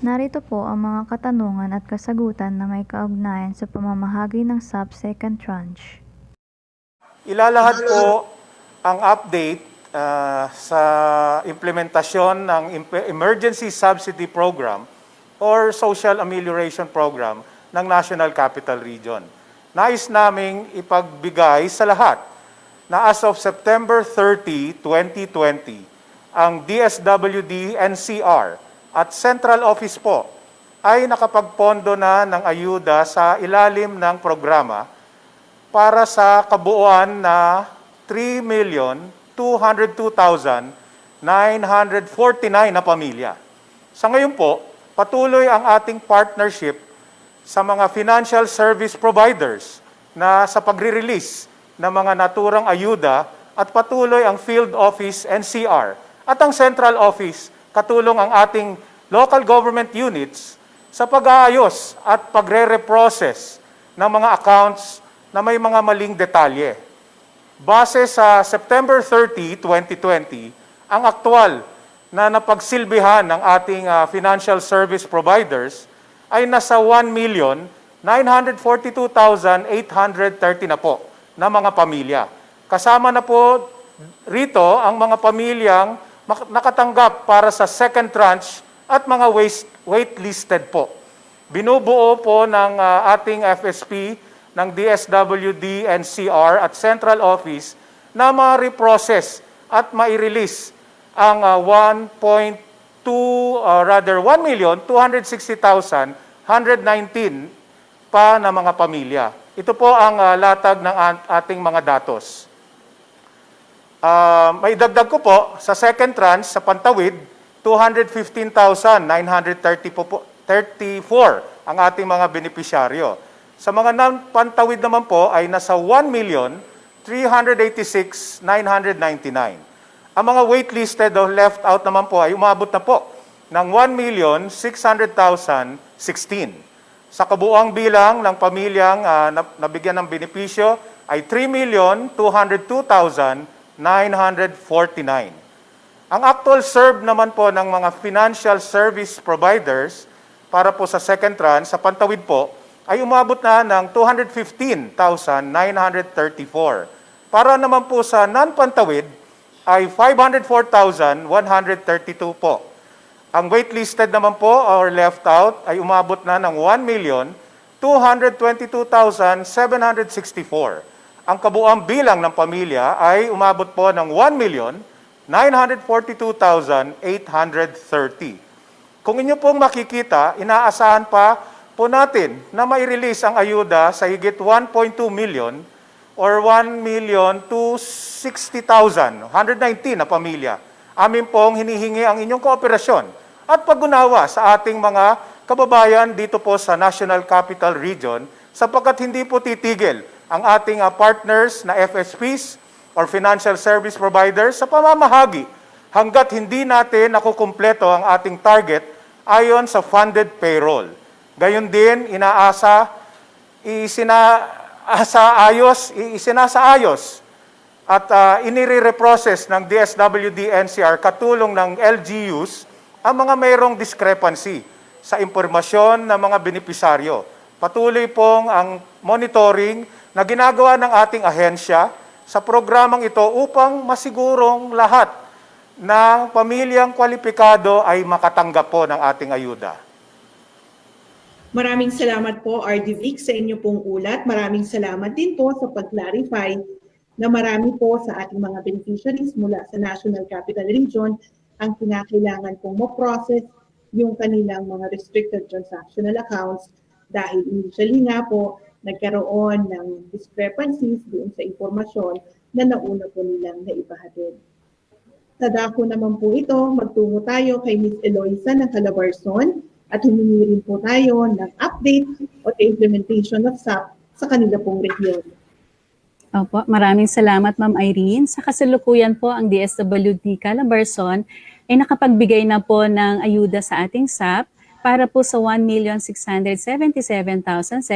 Narito po ang mga katanungan at kasagutan na may kaugnayan sa pamamahagi ng sub-second tranche. Ilalahad po ang update sa implementasyon ng Emergency Subsidy Program or Social Amelioration Program ng National Capital Region. Nais naming ipagbigay sa lahat na as of September 30, 2020, ang DSWD NCR at Central Office po ay nakapagpondo na ng ayuda sa ilalim ng programa para sa kabuuan na 3,202,949 na pamilya. Sa ngayon po, patuloy ang ating partnership sa mga financial service providers na sa pagre-release ng mga naturang ayuda at patuloy ang Field Office NCR at ang Central Office katulong ang ating local government units sa pag-aayos at pagre-reprocess ng mga accounts na may mga maling detalye. Base sa September 30, 2020, ang aktwal na napagsilbihan ng ating financial service providers ay nasa 1,942,830 na po na mga pamilya. Kasama na po rito ang mga pamilyang nakatanggap para sa second tranche at mga waitlisted po. Binubuo po ng ating FSP ng DSWD, NCR at Central Office na ma-reprocess at ma-release ang 1,260,119 pa na mga pamilya. Ito po ang latag ng ating mga datos. May dagdag ko po, sa second tranche, sa Pantawid, 215,934 ang ating mga benepisyaryo. Sa mga non-Pantawid naman po ay nasa 1,386,999. Ang mga waitlisted o left out naman po ay umabot na po ng 1,600,016. Sa kabuuang bilang ng pamilyang nabigyan ng benepisyo ay 3,202,949. Ang actual served naman po ng mga financial service providers para po sa second tranche, sa Pantawid po, ay umabot na ng 215,934. Para naman po sa non-Pantawid ay 504,132 po. Ang waitlisted naman po or left out ay umabot na ng 1,222,764. Ang kabuuang bilang ng pamilya ay umabot po ng 1,942,830. Kung inyo pong makikita, inaasahan pa po natin na mai-release ang ayuda sa higit 1.2 million or 1,260,119 na pamilya. Amin pong hinihingi ang inyong kooperasyon at pag-unawa sa ating mga kababayan dito po sa National Capital Region sapagkat hindi po titigil ang ating partners na FSPs or financial service providers sa pamamahagi hanggat hindi natin nakukumpleto ang ating target ayon sa funded payroll. Gayon din, isinasaayos at inire-reprocess ng DSWD NCR katulong ng LGUs ang mga mayroong discrepancy sa impormasyon ng mga benepisaryo. Patuloy pong ang monitoring na ginagawa ng ating ahensya sa programang ito upang masigurong lahat ng pamilyang kwalipikado ay makatanggap po ng ating ayuda. Maraming salamat po, RD Vic, sa inyo pong ulat. Maraming salamat din po sa pag-clarify na marami po sa ating mga beneficiaries mula sa National Capital Region ang kinakailangan pong ma-process yung kanilang mga restricted transactional accounts dahil initially nga po nagkaroon ng discrepancies doon sa impormasyon na nauna po nilang naipahatid. Sa dako naman po ito, magtungo tayo kay Ms. Eloisa ng Calabarzon at humingi rin po tayo ng update o the implementation of SAP sa kanila pong region. Opo, maraming salamat Ma'am Irene. Sa kasalukuyan po ang DSWD Calabarzon ay nakapagbigay na po ng ayuda sa ating SAP para po sa 1,677,789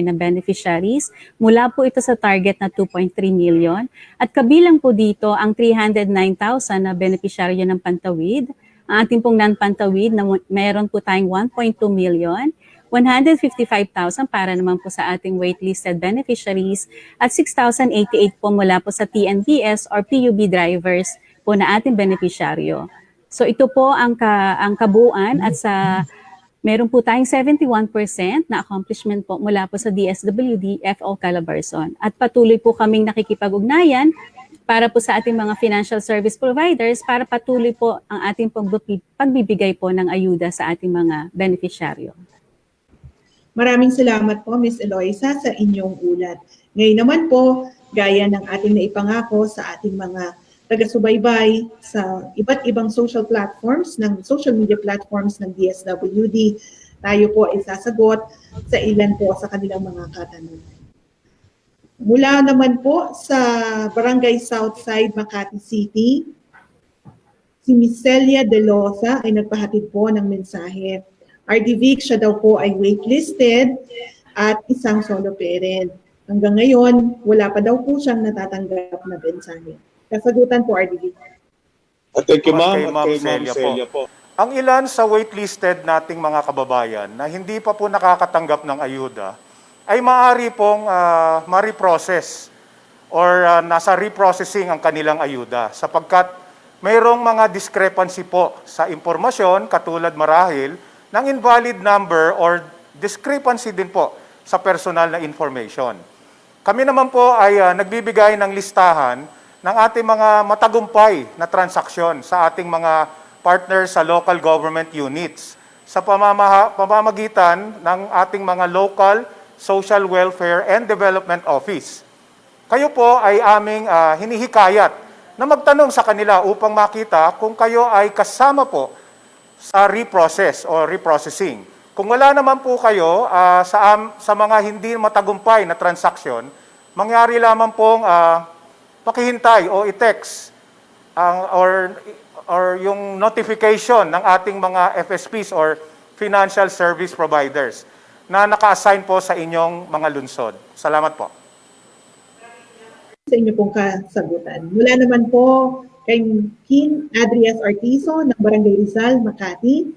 na beneficiaries. Mula po ito sa target na 2.3 million. At kabilang po dito ang 309,000 na beneficiaryo ng Pantawid, Ang ating pong non-pantawid na meron po tayong 1.2 million, 155,000 para naman po sa ating waitlisted beneficiaries at 6,088 po mula po sa TNBS or PUB drivers po na ating beneficiaryo. So ito po ang kabuuan at sa meron po tayong 71% na accomplishment po mula po sa DSWD FO Calabarzon. At patuloy po kaming nakikipag-ugnayan para po sa ating mga financial service providers para patuloy po ang ating pagbibigay po ng ayuda sa ating mga beneficiaryo. Maraming salamat po, Ms. Eloisa, sa inyong ulat. Ngayon naman po, gaya ng ating naipangako sa ating mga taga-subaybay sa iba't ibang social media platforms ng DSWD, tayo po ay sasagot sa ilan po sa kanilang mga katanungan. Mula naman po sa Barangay Southside, Makati City, si Ms. Celia De Losa ay nagpahatid po ng mensahe. RDVIC, siya daw po ay waitlisted at isang solo parent. Hanggang ngayon, wala pa daw po siyang natatanggap na mensahe. Kasagutan po, RDVIC. Thank you, Kay ma'am. Ma'am Celia po. Ang ilan sa waitlisted nating mga kababayan na hindi pa po nakakatanggap ng ayuda ay maaari pong ma-reprocess or nasa reprocessing ang kanilang ayuda sapagkat mayroong mga discrepancy po sa impormasyon katulad marahil ng invalid number or discrepancy din po sa personal na information. Kami naman po ay nagbibigay ng listahan ng ating mga matagumpay na transaksyon sa ating mga partners sa local government units sa pamamagitan ng ating mga local Social Welfare and Development Office. Kayo po ay aming hinihikayat na magtanong sa kanila upang makita kung kayo ay kasama po sa reprocess o reprocessing. Kung wala naman po kayo sa mga hindi matagumpay na transaksyon, mangyari lamang pong pakihintay o i-text or yung notification ng ating mga FSPs or financial service providers na naka-assign po sa inyong mga lunsod. Salamat po. Sa inyo pong kasagutan. Mula naman po kay King Adrias Artizo ng Barangay Rizal, Makati.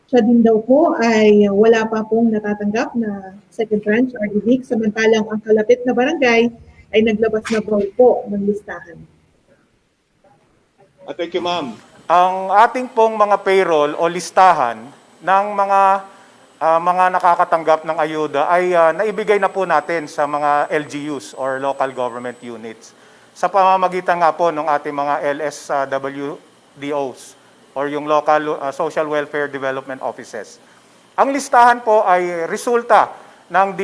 Siya din daw po ay wala pa pong natatanggap na second tranche RDVIC, samantalang ang kalapit na barangay ay naglabas na po ng listahan. Thank you, ma'am. Ang ating pong mga payroll o listahan ng mga nakakatanggap ng ayuda ay naibigay na po natin sa mga LGUs or local government units sa pamamagitan nga po ng ating mga LSWDOs or yung local social welfare development offices. Ang listahan po ay resulta ng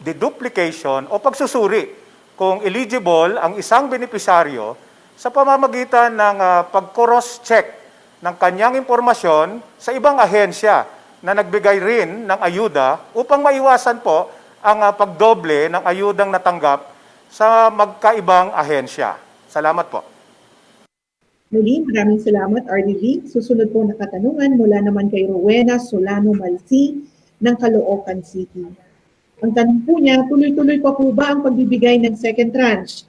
deduplication o pagsusuri kung eligible ang isang benepisaryo sa pamamagitan ng pag-cross-check ng kanyang impormasyon sa ibang ahensya na nagbigay rin ng ayuda upang maiwasan po ang pagdoble ng ayudang natanggap sa magkaibang ahensya. Salamat po. Muli, maraming salamat, RDV. Susunod po na katanungan mula naman kay Rowena Solano Malsi ng Caloocan City. Ang tanong po niya, tuloy-tuloy pa po ba ang pagbibigay ng second tranche?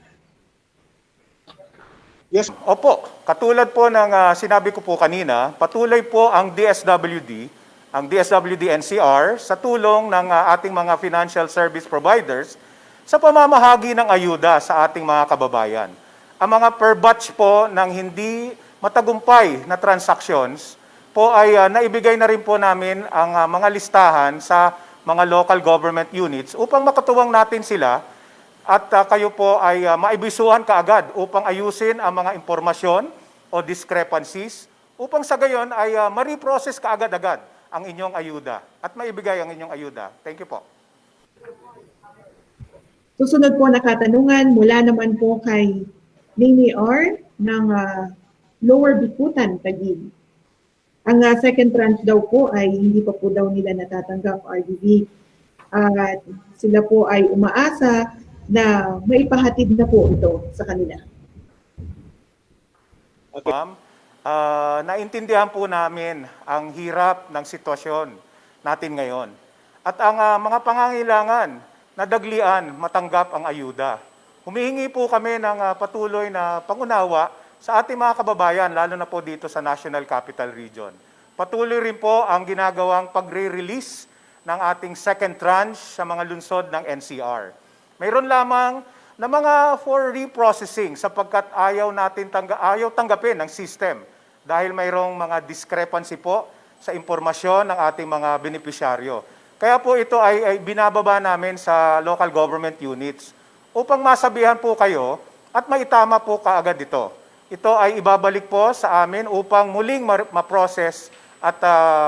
Yes. Opo, katulad po ng sinabi ko po kanina, patuloy po ang DSWD NCR sa tulong ng ating mga financial service providers sa pamamahagi ng ayuda sa ating mga kababayan. Ang mga per batch po ng hindi matagumpay na transactions po ay naibigay na rin po namin ang mga listahan sa mga local government units upang makatuwang natin sila at kayo po ay maibisuhan kaagad upang ayusin ang mga impormasyon o discrepancies upang sa gayon ay ma-reprocess kaagad-agad ang inyong ayuda at maibigay ang inyong ayuda. Thank you po. Susunod po na katanungan mula naman po kay Nini R ng Lower Bikutan, Taguig. Ang second tranche daw po ay hindi pa po daw nila natatanggap, RDV. At sila po ay umaasa na maipahatid na po ito sa kanila. Ma'am, naintindihan po namin ang hirap ng sitwasyon natin ngayon. At ang mga pangangailangan na daglian matanggap ang ayuda. Humihingi po kami ng patuloy na pangunawa sa ating mga kababayan, lalo na po dito sa National Capital Region. Patuloy rin po ang ginagawang pagre-release ng ating second tranche sa mga lungsod ng NCR. Mayroon lamang na mga for reprocessing sapagkat ayaw tanggapin ng system dahil mayroong mga discrepancy po sa impormasyon ng ating mga benepisyaryo. Kaya po ito ay binababa namin sa local government units upang masabihan po kayo at maitama po kaagad ito. Ito ay ibabalik po sa amin upang muling ma-process at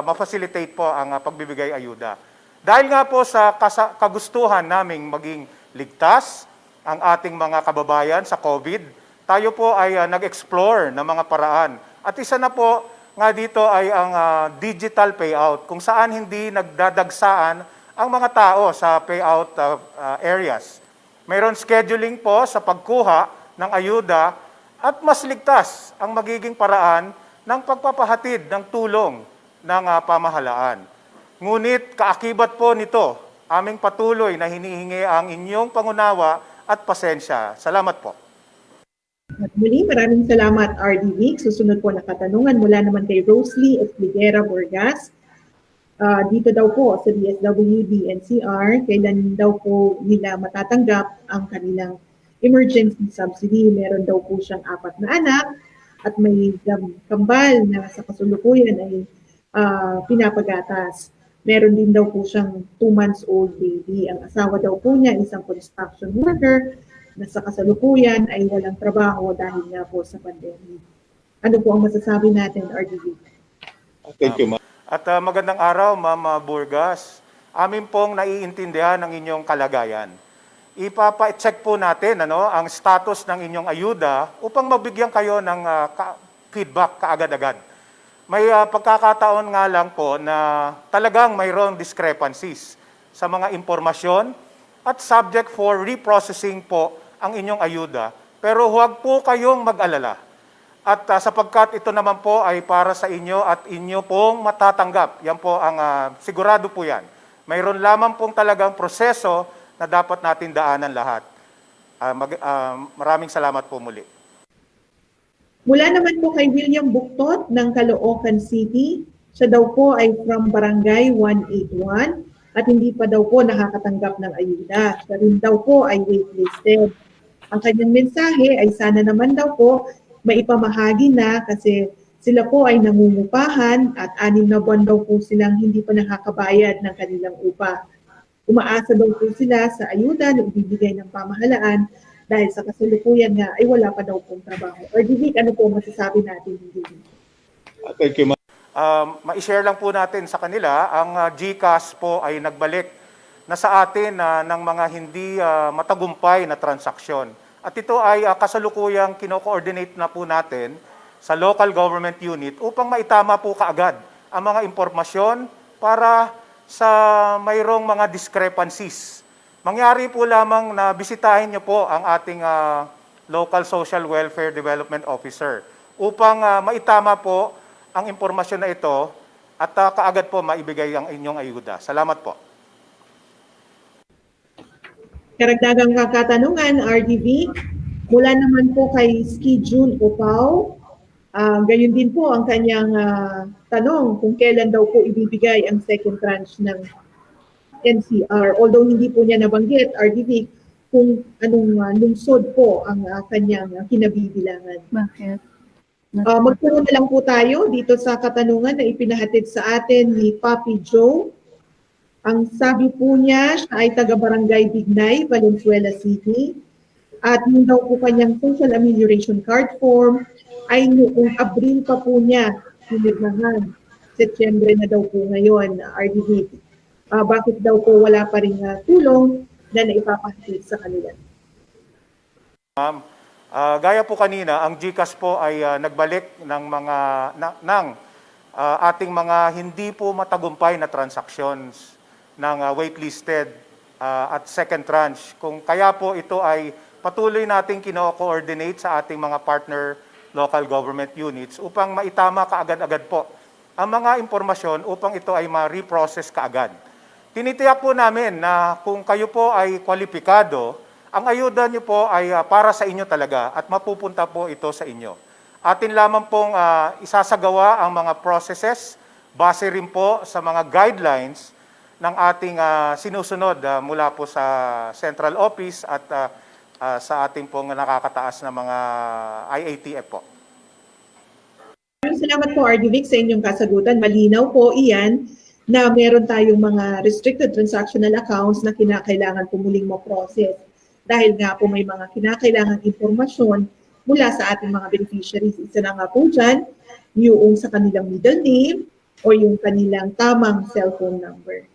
ma-facilitate po ang pagbibigay ayuda. Dahil nga po sa kagustuhan naming maging ligtas ang ating mga kababayan sa COVID, tayo po ay nag-explore ng mga paraan. At isa na po nga dito ay ang digital payout, kung saan hindi nagdadagsaan ang mga tao sa payout areas. Mayroon scheduling po sa pagkuha ng ayuda at mas ligtas ang magiging paraan ng pagpapahatid ng tulong ng pamahalaan. Ngunit kaakibat po nito, aming patuloy na hinihingi ang inyong pangunawa at pasensya. Salamat po. At muli, maraming salamat RD Vic. Susunod po na katanungan mula naman kay Rosalie Espliguera Borgas. Dito daw po sa DSWD NCR, kailan daw po nila matatanggap ang kanilang emergency subsidy. Meron daw po siyang 4 na anak at may kambal na sa kasulukuyan ay pinapagatas. Meron din daw po siyang 2 months old baby. Ang asawa daw po niya isang construction worker na sa kasalukuyan ay walang trabaho dahil nga po sa pandemic. Ano po ang masasabi natin, RDV? Thank you, ma'am. At magandang araw, Ma'am Burgas. Amin pong naiintindihan ang inyong kalagayan. Ipapa-check po natin ang status ng inyong ayuda upang mabigyan kayo ng feedback kaagad-agad. May pagkakataon nga lang po na talagang mayroong discrepancies sa mga impormasyon at subject for reprocessing po ang inyong ayuda. Pero huwag po kayong mag-alala. At sapagkat ito naman po ay para sa inyo at inyo pong matatanggap. Yan po ang sigurado po yan. Mayroon lamang pong talagang proseso na dapat natin daanan lahat. Maraming salamat po muli. Mula naman po kay William Buktot ng Caloocan City. Siya daw po ay from Barangay 181 at hindi pa daw po nakakatanggap ng ayuda. Siya rin daw po ay waitlisted. Ang kanyang mensahe ay sana naman daw po maipamahagi na kasi sila po ay nangungupahan at 6 na buwan daw po silang hindi pa nakakabayad ng kanilang upa. Umaasa daw po sila sa ayuda na ibibigay ng pamahalaan dahil sa kasalukuyan nga ay wala pa daw pong trabaho. Or Divik, ano po masasabi natin? Thank you, ma'am. Ma-share lang po natin sa kanila, ang GCash po ay nagbalik na sa atin ng mga hindi matagumpay na transaksyon. At ito ay kasalukuyang kino-coordinate na po natin sa local government unit upang maitama po kaagad ang mga impormasyon para sa mayroong mga discrepancies. Mangyari po lamang na bisitahin niyo po ang ating local social welfare development officer upang maitama po ang impormasyon na ito at kaagad po maibigay ang inyong ayuda. Salamat po. Karagdagang katanungan, RDV, mula naman po kay Ski June Opao. Gayon din po ang kanyang tanong kung kailan daw po ibibigay ang second tranche ng NCR. Although hindi po niya nabanggit, RDV, kung anong lungsod po ang kanyang kinabibilangan. Bakit? Magkaroon na lang po tayo dito sa katanungan na ipinahatid sa atin ni Papi Joe. Ang sabi po niya, siya ay taga-barangay Bignay, Valenzuela City. At yung daw po kanyang social amelioration card form ay noong Abril pa po niya pinirmahan. Setyembre na daw po ngayon, RDV. Bakit daw po wala pa rin tulong na naipapahatid sa kanila? Ma'am, gaya po kanina, ang GCash po ay nagbalik ng mga ating mga hindi po matagumpay na transactions ng waitlisted at second tranche. Kung kaya po ito ay patuloy nating kino-coordinate sa ating mga partner local government units upang maitama kaagad-agad po ang mga impormasyon upang ito ay ma-reprocess kaagad. Tinitiyak po namin na kung kayo po ay kwalipikado, ang ayuda niyo po ay para sa inyo talaga at mapupunta po ito sa inyo. Atin lamang pong isasagawa ang mga processes base rin po sa mga guidelines ng ating sinusunod mula po sa Central Office at sa ating pong nakakataas na mga IATF po. Salamat po, RD Vic, sa inyong kasagutan. Malinaw po iyan na meron tayong mga restricted transactional accounts na kinakailangan po muling ma-process dahil nga po may mga kinakailangan impormasyon mula sa ating mga beneficiaries. Isa na nga po dyan, yung sa kanilang middle name o yung kanilang tamang cellphone number.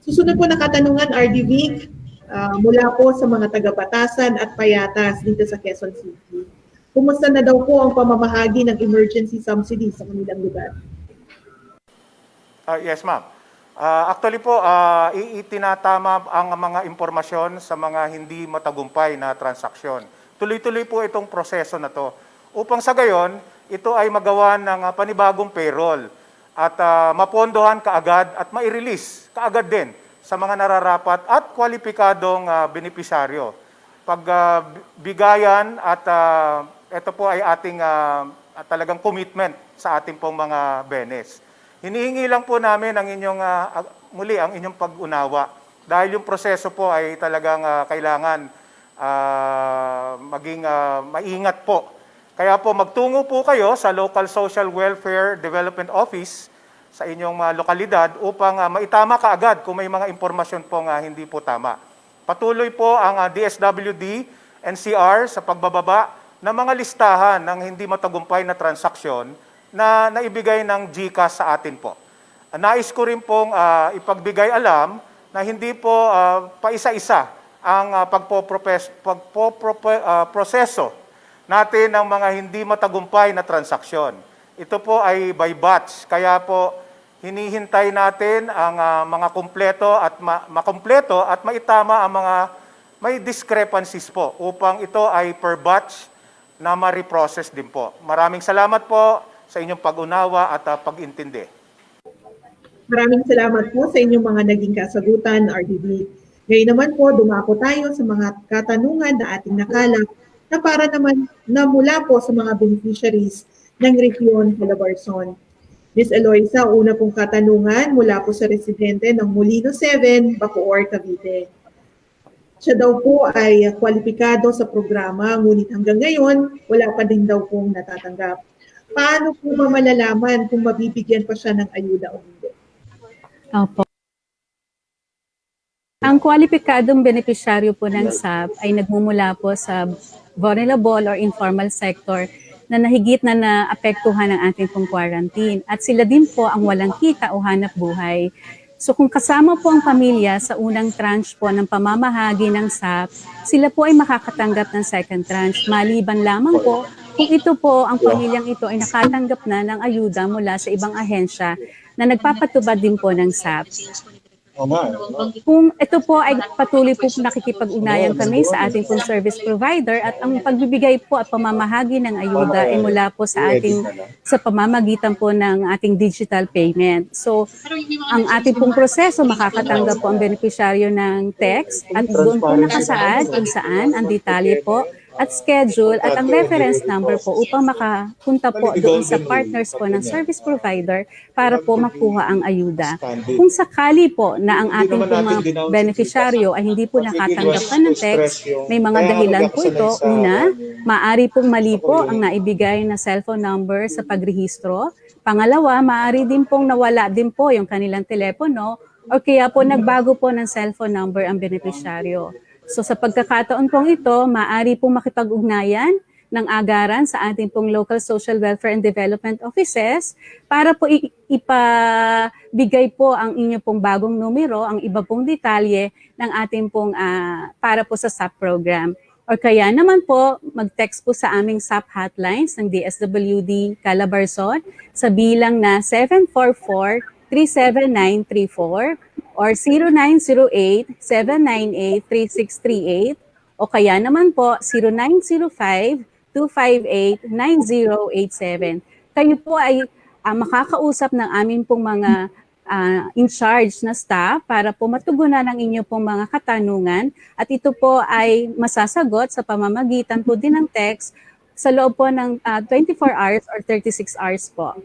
Susunod po na katanungan, RD Vic, mula po sa mga taga-Batasan at Payatas dito sa Quezon City. Kumusta na daw po ang pamamahagi ng emergency subsidy sa kanilang lugar? Yes, ma'am. Actually po, itinatama ang mga impormasyon sa mga hindi matagumpay na transaksyon. Tuloy-tuloy po itong proseso na to. Upang sa gayon, ito ay magawa ng panibagong payroll at mapondohan kaagad at mai-release kaagad din sa mga nararapat at kwalipikadong benepisyaryo. Pagbigayan at ito po ay ating talagang commitment sa ating pong mga benes. Hinihingi lang po namin ang inyong, muli ang inyong pag-unawa dahil yung proseso po ay talagang kailangan maging maingat po. Kaya po magtungo po kayo sa Local Social Welfare Development Office sa inyong lokalidad upang maitama kaagad kung may mga impormasyon pong hindi po tama. Patuloy po ang DSWD, NCR sa pagbababa ng mga listahan ng hindi matagumpay na transaksyon na naibigay ng GCash sa atin po. Nais ko rin pong ipagbigay alam na hindi po paisa-isa ang pagpoproseso natin ng mga hindi matagumpay na transaksyon. Ito po ay by batch, kaya po hinihintay natin ang mga kumpleto at makumpleto at maitama ang mga may discrepancies po upang ito ay per batch na ma-reprocess din po. Maraming salamat po sa inyong pag-unawa at pag-intindi. Maraming salamat po sa inyong mga naging kasagutan, RDB. Ngayon naman po, dumako tayo sa mga katanungan na ating nakalap na para naman na mula po sa mga beneficiaries ng Region Calabarzon. Ms. Eloisa, una pong katanungan mula po sa residente ng Molino 7, Bacoor, Cavite. Siya daw po ay kwalipikado sa programa, ngunit hanggang ngayon, wala pa din daw pong natatanggap. Paano po ba malalaman kung mabibigyan pa siya ng ayuda o hindi? Opo. Ang kwalipikadong benepisyaryo po ng SAP ay nagmumula po sa vulnerable or informal sector na nahigit na naapektuhan ng ating pong quarantine. At sila din po ang walang kita o hanap buhay. So kung kasama po ang pamilya sa unang tranche po ng pamamahagi ng SAP, sila po ay makakatanggap ng second tranche. Maliban lamang po kung ito po, ang pamilyang ito ay nakatanggap na ng ayuda mula sa ibang ahensya na nagpapatubad din po ng SAP. Kung ito po ay patuloy po nakikipag-ugnayan kami sa ating pong service provider at ang pagbibigay po at pamamahagi ng ayuda ay mula po sa pamamagitan po ng ating digital payment. So, ang ating pong proseso, makakatanggap po ang benepisyaryo ng text at doon po nakasaad kung saan ang detalye po at schedule at ang reference number po upang makapunta po doon sa partners po ng service provider para po makuha ang ayuda. Kung sakali po na ang ating po mga beneficiaryo ay hindi po nakatanggap pa ng text, may mga dahilan po ito. Una, maaari pong mali po ang naibigay na cellphone number sa pagrehistro. Pangalawa, maaari din pong nawala din po yung kanilang telepono o kaya po nagbago po ng cellphone number ang beneficiaryo. So sa pagkakataon pong ito, maaari pong makipag-ugnayan ng agaran sa ating pong local social welfare and development offices para po ipabigay po ang inyo pong bagong numero, ang iba pong detalye ng ating pong para po sa SAP program. O kaya naman po, mag-text po sa aming SAP hotlines ng DSWD Calabarzon sa bilang na 744-37934 or 0908-798-3638 o kaya naman po 0905-258-9087. Kayo po ay makakausap ng amin pong mga in charge na staff para po matugunan ang inyo pong mga katanungan at ito po ay masasagot sa pamamagitan po din ng text sa loob po ng 24 hours or 36 hours po.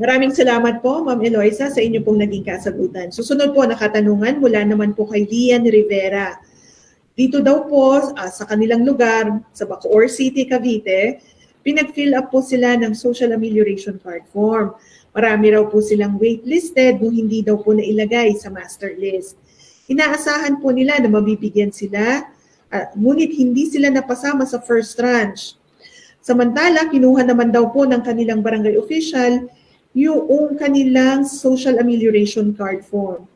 Maraming salamat po, Ma'am Eloisa, sa inyo pong naging kasagutan. Susunod po na katanungan mula naman po kay Lian Rivera. Dito daw po sa kanilang lugar, sa Bacoor City, Cavite, pinag-fill up po sila ng social amelioration card form. Marami raw po silang waitlisted nung hindi daw po nailagay sa master list. Inaasahan po nila na mabibigyan sila, ngunit hindi sila napasama sa first tranche. Samantala, kinuha naman daw po ng kanilang barangay official yung kanilang social amelioration card form.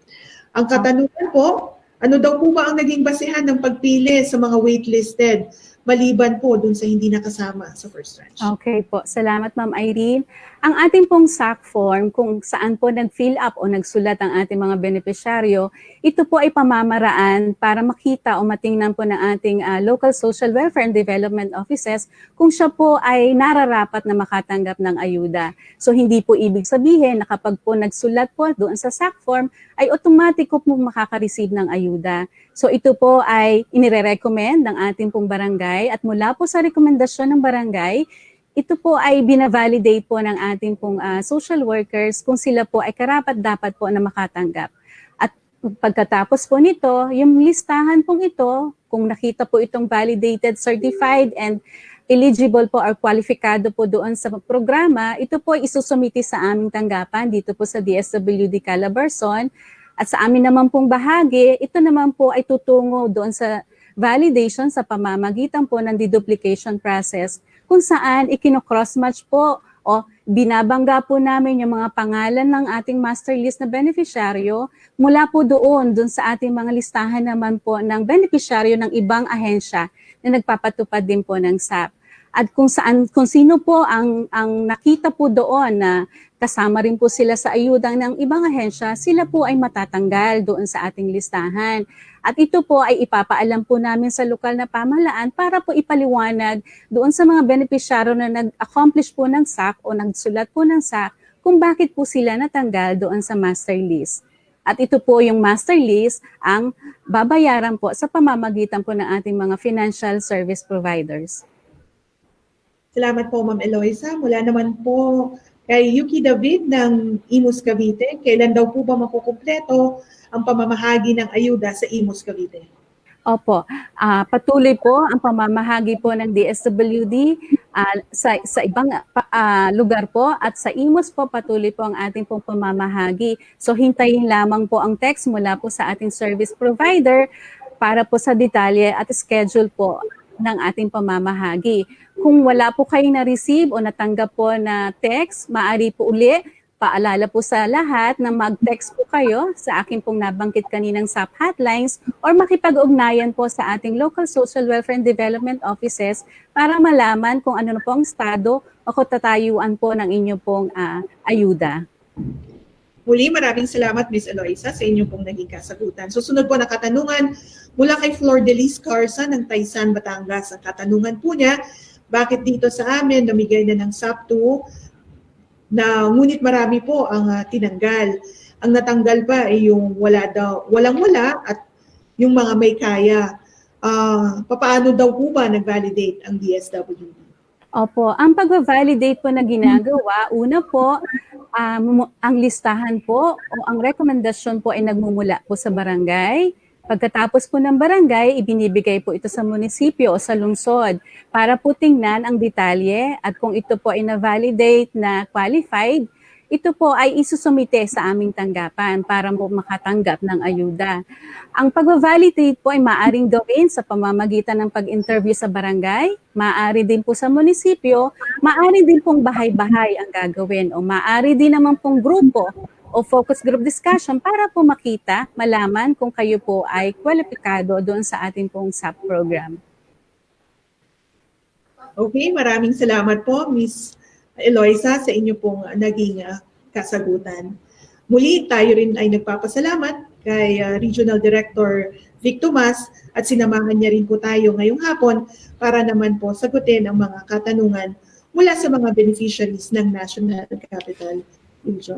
Ang katanungan po, ano daw po ba ang naging basehan ng pagpili sa mga waitlisted maliban po dun sa hindi nakasama sa first tranche? Okay po. Salamat, Ma'am Irene. Ang ating pong SAC form, kung saan po nag-fill up o nagsulat ang ating mga benepisyaryo, ito po ay pamamaraan para makita o matingnan po ng ating local social welfare and development offices kung siya po ay nararapat na makatanggap ng ayuda. So hindi po ibig sabihin na kapag po nagsulat po doon sa SAC form, ay automatic po makaka-receive ng ayuda. So ito po ay inire-recommend ng ating pong barangay at mula po sa rekomendasyon ng barangay, ito po ay binavalidate po ng ating pong social workers kung sila po ay karapat-dapat po na makatanggap. At pagkatapos po nito, yung listahan pong ito, kung nakita po itong validated, certified, and eligible po or kwalifikado po doon sa programa, ito po ay isusumiti sa aming tanggapan dito po sa DSWD Calabarzon. At sa amin naman pong bahagi, ito naman po ay tutungo doon sa validation sa pamamagitan po ng deduplication process kung saan ikino-cross-match po o binabangga po namin yung mga pangalan ng ating master list na beneficiaryo mula po doon sa ating mga listahan naman po ng beneficiaryo ng ibang ahensya na nagpapatupad din po ng SAP. At kung sino po ang nakita po doon na kasama rin po sila sa ayudang ng ibang ahensya, sila po ay matatanggal doon sa ating listahan. At ito po ay ipapaalam po namin sa lokal na pamahalaan para po ipaliwanag doon sa mga benepisyaryo na nag-accomplish po ng SAC o nagsulat po ng SAC kung bakit po sila natanggal doon sa master list. At ito po yung master list ang babayaran po sa pamamagitan po ng ating mga financial service providers. Salamat po, Ma'am Eloisa. Mula naman po kay Yuki David ng Imus Cavite, kailan daw po ba makukumpleto ang pamamahagi ng ayuda sa Imus Cavite? Opo, patuloy po ang pamamahagi po ng DSWD sa ibang lugar po at sa Imus po patuloy po ang ating pong pamamahagi. So hintayin lamang po ang text mula po sa ating service provider para po sa detalye at schedule po ng ating pamamahagi. Kung wala po kayong na-receive o natanggap po na text, maaari po uli, paalala po sa lahat na mag-text po kayo sa aking pong nabanggit kaninang SAP hotlines or makipag-ugnayan po sa ating local social welfare and development offices para malaman kung ano na po ang estado o katatayuan po ng inyong pong ayuda. Muli, maraming salamat, Ms. Eloisa, sa inyong pong naging kasagutan. Susunod po na katanungan mula kay Flor Delis Carsa ng Taysan, Batangas. Ang katanungan po niya, bakit dito sa amin namigay na ng SAP 2 na ngunit marami po ang tinanggal. Ang natanggal pa ay yung walang-wala at yung mga may kaya. Papaano daw po ba nag-validate ang DSWD? Opo, ang pag-validate po na ginagawa, una po, ang listahan po o ang rekomendasyon po ay nagmumula po sa barangay. Pagkatapos po ng barangay, ibinibigay po ito sa munisipyo o sa lungsod para po tingnan ang detalye at kung ito po ay na-validate na qualified, ito po ay isusumite sa aming tanggapan para po makatanggap ng ayuda. Ang pag-validate po ay maaaring gawin sa pamamagitan ng pag-interview sa barangay, maaari din po sa munisipyo, maaari din pong bahay-bahay ang gagawin o maaari din naman pong grupo o focus group discussion para po makita, malaman kung kayo po ay kwalipikado doon sa ating pong SAP program. Okay, maraming salamat po, Ms. Eloisa, sa inyo pong naging kasagutan. Muli, tayo rin ay nagpapasalamat kay Regional Director Vic Tomas at sinamahan niya rin po tayo ngayong hapon para naman po sagutin ang mga katanungan mula sa mga beneficiaries ng National Capital Region.